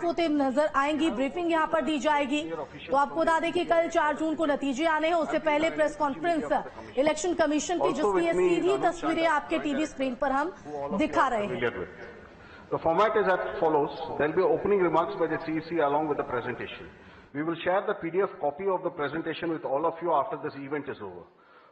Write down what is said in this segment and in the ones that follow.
साफ होते नजर आएंगी। ब्रीफिंग यहां पर दी जाएगी। तो आपको बता दें कि कल 4 जून को नतीजे आने हैं, उससे पहले प्रेस कॉन्फ्रेंस इलेक्शन कमीशन की, जिसकी ये सीधी तस्वीरें आपके टीवी स्क्रीन पर हम दिखा रहे हैं। The format is as follows. There will be opening remarks by the CEC along with the presentation. We will share the PDF copy of the presentation with all of you after this event is over.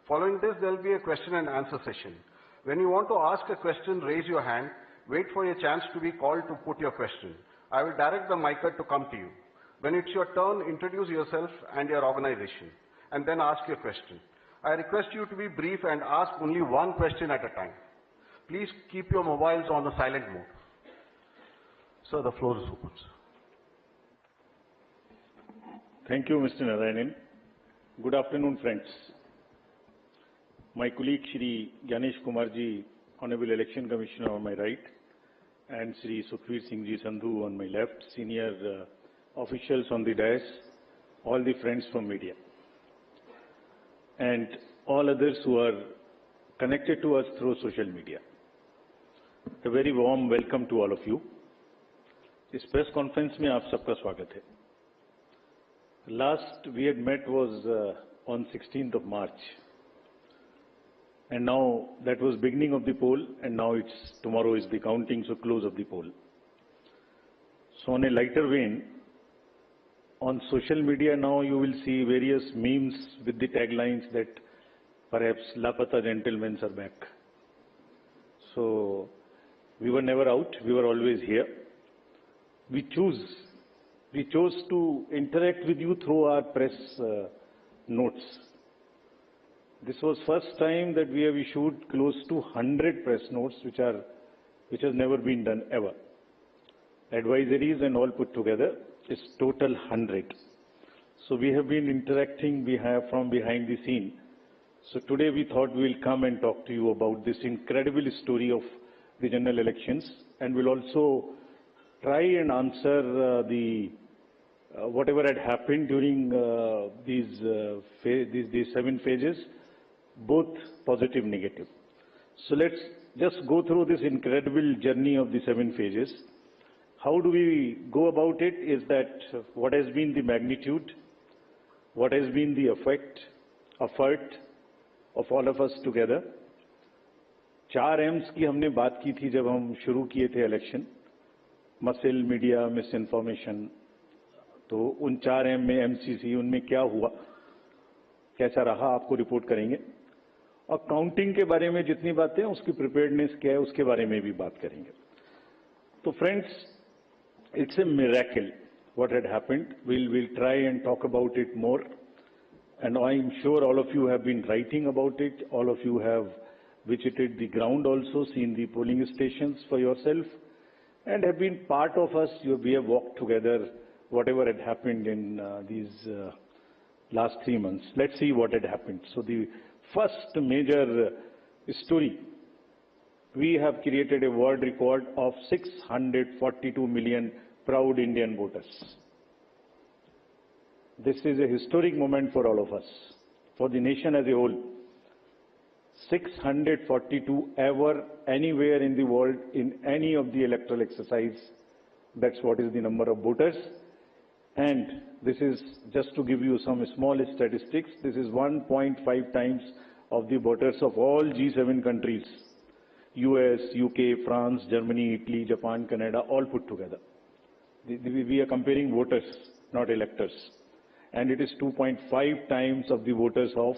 Following this, there will be a question and answer session. When you want to ask a question, raise your hand. Wait for your chance to be called to put your question. I will direct the mic to come to you. When it's your turn, introduce yourself and your organization, and then ask your question. I request you to be brief and ask only one question at a time. Please keep your mobiles on the silent mode. Sir, the floor is open. Thank you, Mr. Narayanan. Good afternoon, friends. My colleague, Shri Gyanesh Kumar ji, Honorable Election Commissioner on my right, and Shri Sukhveer Singh ji Sandhu on my left, senior officials on the dais, all the friends from media, and all others who are connected to us through social media. A very warm welcome to all of you. इस press conference में आप सबका स्वागत है। Last we had met was on 16th of March, and now that was beginning of the poll, and now tomorrow is the counting, so close of the poll. So on a lighter vein, on social media now you will see various memes with the taglines that perhaps Lapata gentlemen are back. So we were never out, we were always here. We chose to interact with you through our press notes. This was first time that we have issued close to 100 press notes, which has never been done ever. Advisories and all put together is total 100. So we have been interacting from behind the scene. So today we thought we will come and talk to you about this incredible story of the general elections, and we'll also try and answer whatever had happened during these 7 phases, both positive, negative. So let's just go through this incredible journey of the 7 phases. How do we go about it is that what has been the magnitude, what has been the effort of all of us together. 4 M's की हमने बात की थी जब हम शुरू किए थे election, muscle, media, miss information. तो उन 4 M में MCC, उनमें क्या हुआ, कैसा रहा, आपको रिपोर्ट करेंगे। और काउंटिंग के बारे में जितनी बातें हैं, उसकी प्रिपेयर्डनेस क्या है, उसके बारे में भी बात करेंगे। तो friends, it's a miracle what had happened. We'll try and talk about it more, and I'm sure all of you have been writing about it. All of you have visited the ground also, seen the polling stations for yourself, and have been part of us. We have walked together, whatever had happened in these last 3 months. Let's see what had happened. So the first major story, we have created a world record of 642 million proud Indian voters. This is a historic moment for all of us, for the nation as a whole. 642 ever, anywhere in the world, in any of the electoral exercise. That's what is the number of voters. And this is, just to give you some small statistics, this is 1.5 times of the voters of all G7 countries. US, UK, France, Germany, Italy, Japan, Canada, all put together. We are comparing voters, not electors. And it is 2.5 times of the voters of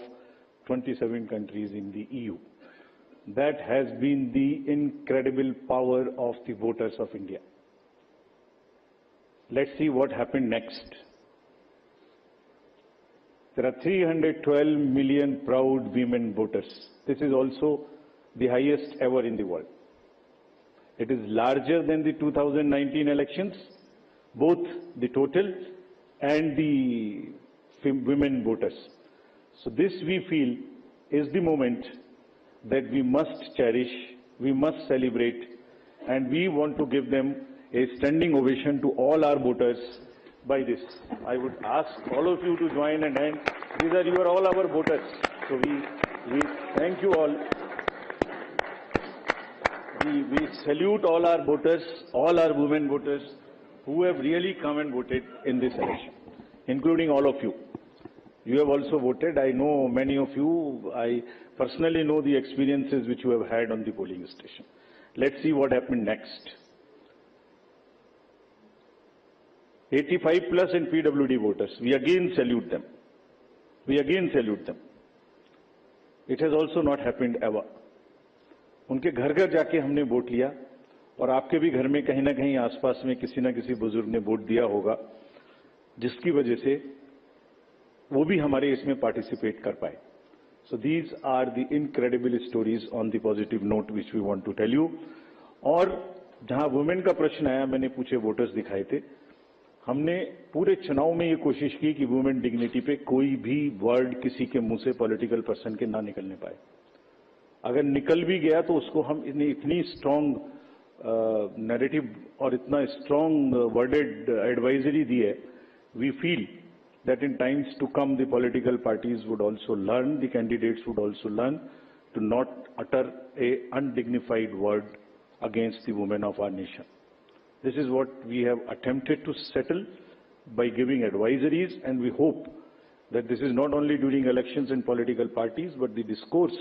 27 countries in the EU. That has been the incredible power of the voters of India. Let's see what happened next. There are 312 million proud women voters. This is also the highest ever in the world. It is larger than the 2019 elections, both the total and the women voters. So this, we feel, is the moment that we must cherish, we must celebrate, and we want to give them a standing ovation to all our voters by this. I would ask all of you to join and hand. You are all our voters. So we thank you all. We salute all our voters, all our women voters who have really come and voted in this election, including all of you. You have also voted. I know many of you. I personally know the experiences which you have had on the polling station. Let's see what happened next. 85 plus and PWD voters. We again salute them. We again salute them. It has also not happened ever. उनके घर घर जाके हमने vote लिया और आपके भी घर में कहीं ना कहीं आसपास में किसी ना किसी बुजुर्ग ने वोट दिया होगा, जिसकी वजह से वो भी हमारे इसमें पार्टिसिपेट कर पाए. So these are the incredible stories on the positive note which we want to tell you. और जहां वुमेन का प्रश्न आया, मैंने पूछे वोटर्स दिखाए थे. हमने पूरे चुनाव में ये कोशिश की कि वुमेन डिग्निटी पे कोई भी वर्ड किसी के मुंह से पॉलिटिकल पर्सन के ना निकलने पाए. अगर निकल भी गया तो उसको हम इतनी स्ट्रांग नैरेटिव और इतना स्ट्रांग वर्डेड एडवाइजरी दी है. We feel that in times to come the political parties would also learn, the candidates would also learn to not utter a undignified word against the women of our nation. This is what we have attempted to settle by giving advisories, and we hope that this is not only during elections and political parties, but the discourse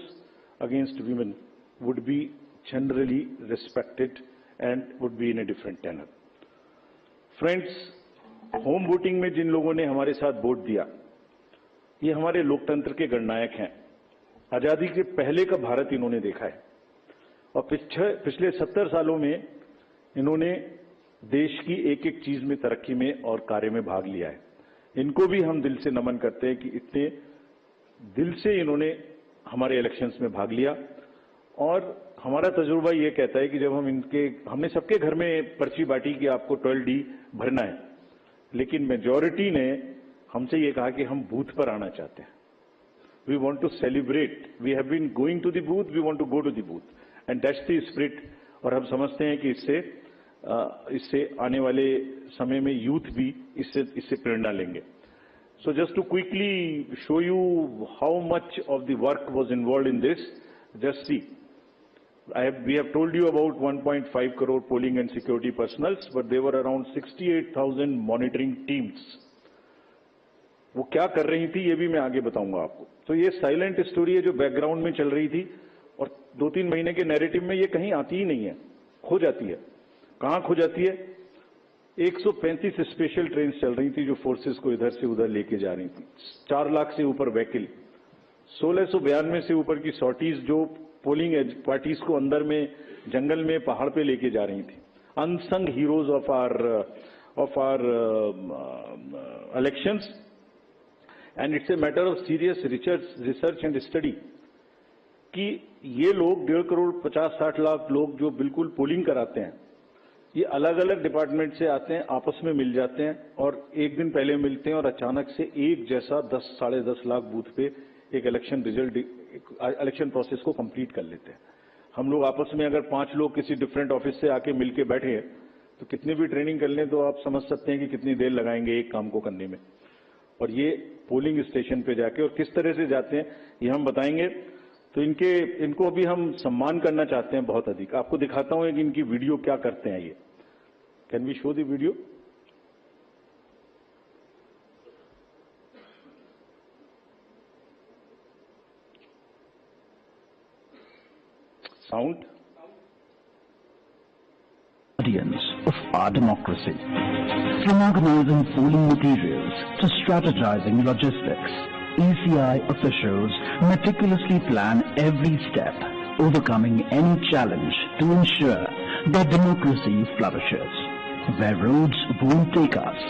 against women would be generally respected and would be in a different tenor. Friends, home voting में जिन लोगों ने हमारे साथ vote दिया, ये हमारे लोकतंत्र के गणनायक हैं. आजादी के पहले का भारत इन्होंने देखा है और पिछले 70 सालों में इन्होंने देश की एक एक चीज में, तरक्की में और कार्य में भाग लिया है. इनको भी हम दिल से नमन करते हैं कि इतने दिल से इन्होंने हमारे इलेक्शंस में भाग लिया. और हमारा तजुर्बा ये कहता है कि जब हमने सबके घर में पर्ची बांटी कि आपको 12D भरना है, लेकिन मेजॉरिटी ने हमसे ये कहा कि हम बूथ पर आना चाहते हैं. We want to celebrate. We have been going to the booth, we want to go to the booth, and that's the spirit. और हम समझते हैं कि इससे आने वाले समय में यूथ भी इससे प्रेरणा लेंगे. So just to quickly show you how much of the work was involved in this, just see. We have told you about 1.5 crore polling and security personals, but there were around 68,000 monitoring teams. वो क्या कर रही थी ये भी मैं आगे बताऊंगा आपको. तो ये साइलेंट स्टोरी है जो बैकग्राउंड में चल रही थी और 2-3 महीने के नैरेटिव में ये कहीं आती ही नहीं है, खो जाती है. कहां खो जाती है? 135 स्पेशल ट्रेन चल रही थी जो फोर्सेस को इधर से उधर लेके जा रही थी. 4 लाख से ऊपर व्हीकल, 1692 से ऊपर की सॉर्टीज जो पोलिंग पार्टीज को अंदर में जंगल में पहाड़ पे लेके जा रही थी. Unsung heroes of our elections, and it's a matter of serious research and study कि ये लोग 1.5 करोड़ 50-60 लाख लोग जो बिल्कुल पोलिंग कराते हैं, ये अलग अलग डिपार्टमेंट से आते हैं, आपस में मिल जाते हैं और एक दिन पहले मिलते हैं और अचानक से एक जैसा 10-10.5 लाख बूथ पे एक इलेक्शन प्रोसेस को कंप्लीट कर लेते हैं. हम लोग आपस में अगर 5 लोग किसी डिफरेंट ऑफिस से आके मिलके बैठे हैं तो कितनी भी ट्रेनिंग कर लें तो आप समझ सकते हैं कि कितनी देर लगाएंगे एक काम को करने में. और ये पोलिंग स्टेशन पे जाके और किस तरह से जाते हैं ये हम बताएंगे. तो इनको भी हम सम्मान करना चाहते हैं बहुत अधिक. आपको दिखाता हूं कि इनकी वीडियो क्या करते हैं. ये can we show the video? Sound? Of our democracy. From organizing polling materials to strategizing logistics, ECI officials meticulously plan every step, overcoming any challenge to ensure that democracy flourishes. Where roads won't take us,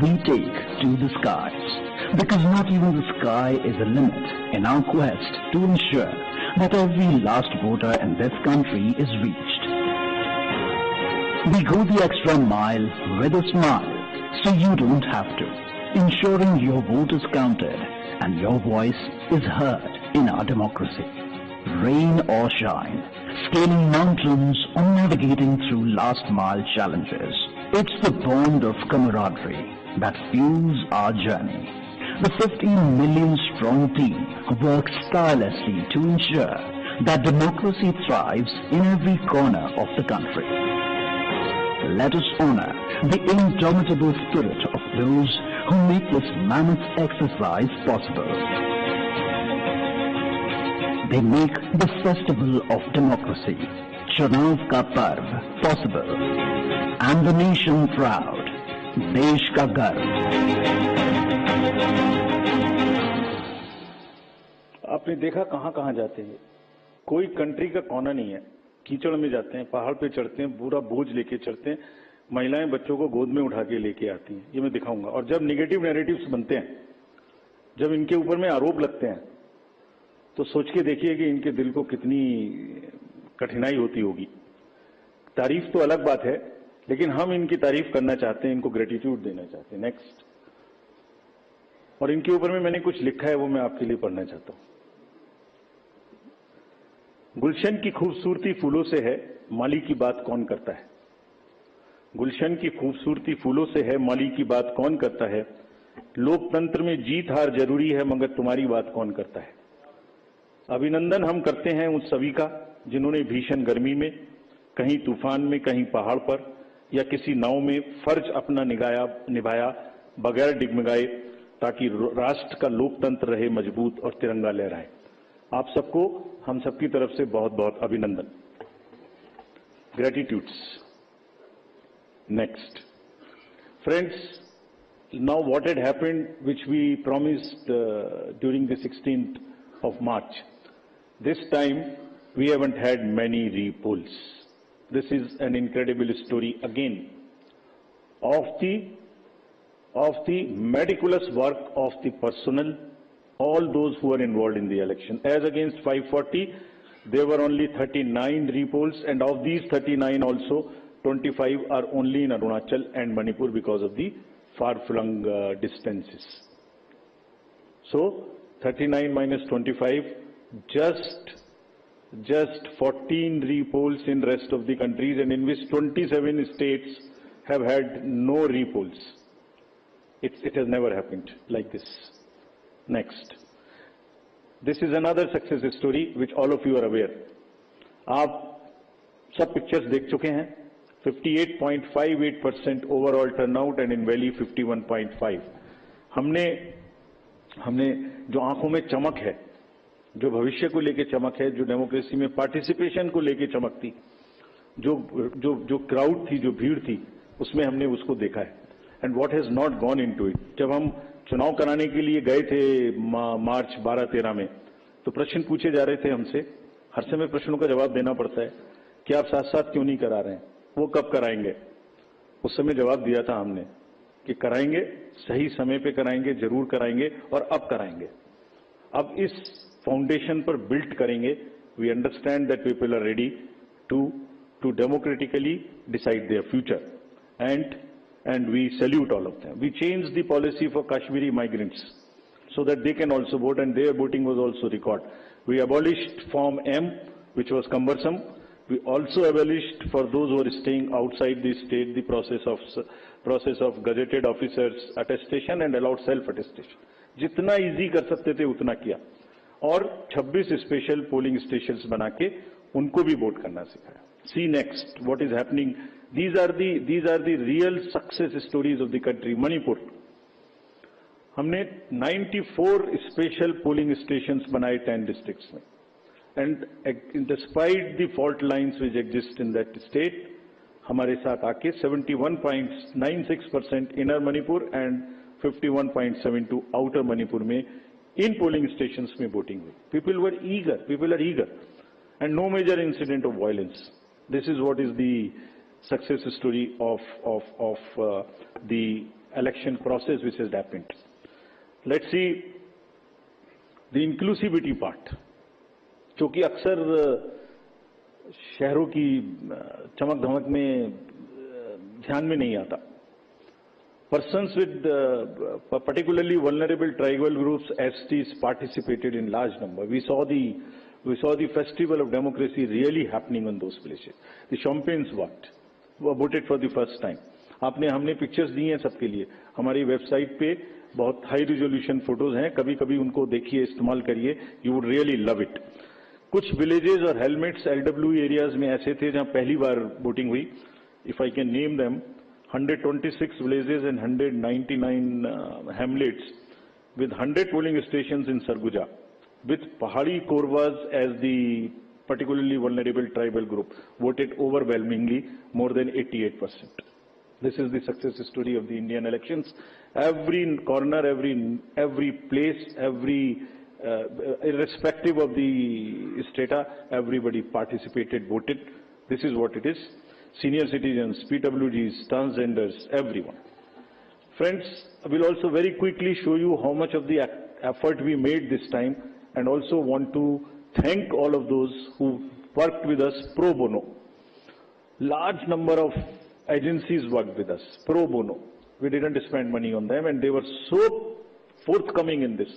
we take to the skies. Because not even the sky is a limit in our quest to ensure that every last voter in this country is reached. We go the extra mile with a smile, so you don't have to, ensuring your vote is counted and your voice is heard in our democracy. Rain or shine, scaling mountains or navigating through last mile challenges, it's the bond of camaraderie that fuels our journey. The 15 million strong team works tirelessly to ensure that democracy thrives in every corner of the country. let us honor the indomitable spirit of those who make this mammoth exercise possible. They make the festival of democracy, Chunav ka Parv, possible, and the nation proud, Desh ka Garv. आपने देखा कहां कहां जाते हैं, कोई country का कोना नहीं है, कीचड़ में जाते हैं, पहाड़ पे चढ़ते हैं, पूरा बोझ लेके चढ़ते हैं, महिलाएं बच्चों को गोद में उठा के लेके आती हैं, ये मैं दिखाऊंगा। और जब निगेटिव नैरेटिव्स बनते हैं, जब इनके ऊपर में आरोप लगते हैं, तो सोच के देखिए कि इनके दिल को कितनी कठिनाई होती होगी। तारीफ तो अलग बात है, लेकिन हम इनकी तारीफ करना चाहते हैं, इनको ग्रेटिट्यूड देना चाहते हैं। नेक्स्ट। और इनके ऊपर में मैंने कुछ लिखा है, वो मैं आपके लिए पढ़ना चाहता हूं। गुलशन की खूबसूरती फूलों से है, माली की बात कौन करता है। गुलशन की खूबसूरती फूलों से है, माली की बात कौन करता है। लोकतंत्र में जीत हार जरूरी है, मगर तुम्हारी बात कौन करता है। अभिनंदन हम करते हैं उन सभी का जिन्होंने भीषण गर्मी में, कहीं तूफान में, कहीं पहाड़ पर या किसी नाव में फर्ज अपना निभाया बगैर डिगमगाए, ताकि राष्ट्र का लोकतंत्र रहे मजबूत और तिरंगा लहराए। आप सबको हम सबकी तरफ से बहुत बहुत अभिनंदन। Gratitudes. Next. Friends, now what had happened, which we promised during the 16th of March. This time we haven't had many repolls. This is an incredible story again of the meticulous work of the personnel, all those who are involved in the election. As against 540, there were only 39 repolls, and of these 39 also 25 are only in Arunachal and Manipur because of the far-flung distances. So 39 minus 25, just 14 repolls in rest of the countries, and in which 27 states have had no repolls. It has never happened like this. Next. This is another success story which all of you are aware. आप सब pictures देख चुके हैं। 58.58% overall turnout and in valley 51.5। हमने जो आंखों में चमक है, जो भविष्य को लेके चमक है, जो डेमोक्रेसी में पार्टिसिपेशन को लेके चमक थी, जो क्राउड थी, जो भीड़ थी, उसमें हमने उसको देखा है। And what has not gone into it. जब हम चुनाव कराने के लिए गए थे मार्च 12-13 में, तो प्रश्न पूछे जा रहे थे हमसे, हर समय प्रश्नों का जवाब देना पड़ता है कि आप साथ साथ क्यों नहीं करा रहे हैं, वो कब कराएंगे। उस समय जवाब दिया था हमने कि कराएंगे, सही समय पे कराएंगे, जरूर कराएंगे और अब कराएंगे। अब इस फाउंडेशन पर बिल्ड करेंगे। We understand that people are ready to democratically decide their future, and we salute all of them. We changed the policy for Kashmiri migrants so that they can also vote, and their voting was also recorded. We abolished Form M, which was cumbersome. We also abolished for those who are staying outside the state the process of gazetted officers attestation and allowed self-attestation. जितना easy कर सकते थे उतना किया, और 26 special polling stations बना के उनको भी वोट करना सिखाया। See next what is happening. These are the real success stories of the country. Manipur, हमने 94 स्पेशल पोलिंग स्टेशंस बनाए 10 डिस्ट्रिक्ट्स में, and despite the fault lines which exist in that state, हमारे साथ आके 71.96% inner Manipur and 51.72 outer Manipur में इन polling stations में voting हुई। People are eager and no major incident of violence. This is what is the success story of the election process which has happened. Let's see the inclusivity part, जो कि अक्सर शहरों की चमक धमक में ध्यान में नहीं आता। Persons with particularly vulnerable tribal groups, STs, participated in large number. We saw the festival of democracy really happening on those places. The champagnes voted for the first time. हमने पिक्चर्स दी हैं सबके लिए। हमारी वेबसाइट पे बहुत high resolution photos हैं, कभी कभी उनको देखिए, इस्तेमाल करिए, you would really love it. कुछ विलेजेस और हेलमेट्स LW एरियाज में ऐसे थे जहां पहली बार वोटिंग हुई, if I can name them, 126 villages and 199 hamlets with 100 polling stations in Sarguja, with Pahadi Korwas as the particularly vulnerable tribal group, voted overwhelmingly, more than 88%. This is the success story of the Indian elections. Every corner, every place, irrespective of the strata, everybody participated, voted. This is what it is. Senior citizens, PWGs, transgenders, everyone. Friends, I will also very quickly show you how much of the effort we made this time, and also want to thank all of those who worked with us pro bono. Large number of agencies worked with us pro bono. We didn't spend money on them, and they were so forthcoming in this.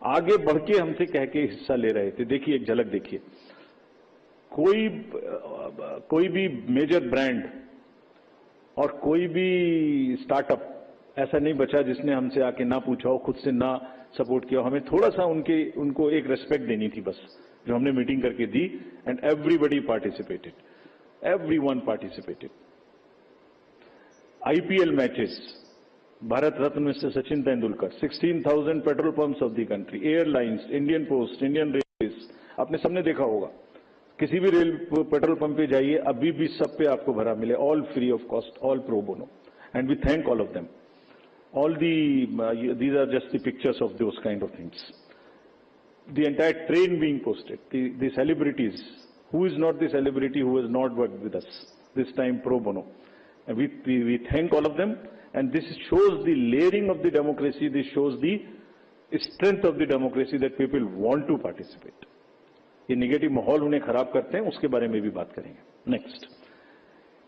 आगे बढ़ के हमसे कह के हिस्सा ले रहे थे. देखिए, एक झलक देखिए. कोई भी मेजर ब्रांड और कोई भी स्टार्टअप ऐसा नहीं बचा जिसने हमसे आके ना पूछा हो, खुद से ना सपोर्ट किया. हमें थोड़ा सा उनको एक रेस्पेक्ट देनी थी बस, जो हमने मीटिंग करके दी. And everybody participated, everyone participated. IPL matches, Bharat Ratna mister Sachin Tendulkar, 16,000 petrol pumps of the country, airlines, Indian Post, Indian Railways, आपने सबने देखा होगा. किसी भी पेट्रोल पंप पे जाइए, अभी भी सब पे आपको भरा मिले, all free of cost, all pro bono, and we thank all of them. All these are just the pictures of those kind of things. The entire train being posted, the celebrities, who is not the celebrity who has not worked with us, this time pro bono. And we thank all of them, and this shows the layering of the democracy, this shows the strength of the democracy, that people want to participate. ये negative माहौल उन्हें खराब करते हैं, उसके बारे में भी बात करेंगे. Next.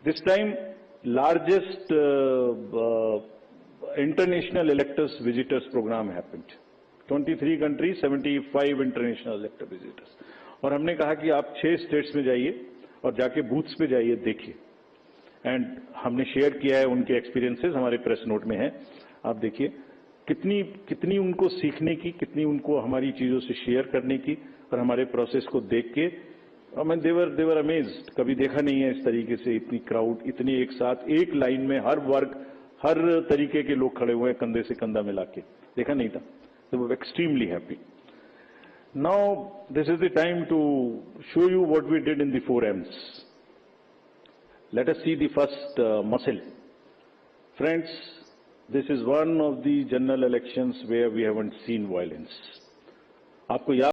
This time, largest international electors visitors program happened. 23 countries, 75 international elector visitors. और हमने कहा कि आप 6 स्टेट्स में जाइए और जाके बूथ्स पे जाइए, देखिए. एंड हमने शेयर किया है उनके एक्सपीरियंसेस, हमारे प्रेस नोट में है. आप देखिए कितनी उनको सीखने की, कितनी उनको हमारी चीजों से शेयर करने की, और हमारे प्रोसेस को देख के देवर अमेज्ड. कभी देखा नहीं है इस तरीके से इतनी क्राउड, इतनी एक साथ एक लाइन में हर वर्ग, हर तरीके के लोग खड़े हुए हैं, कंधे से कंधा मिला के. देखा नहीं था. They were extremely happy. Now, this is the time to show you what we did in the 4Ms. Let us see the first muscle. Friends, this is one of the general elections where we haven't seen violence. आपको याद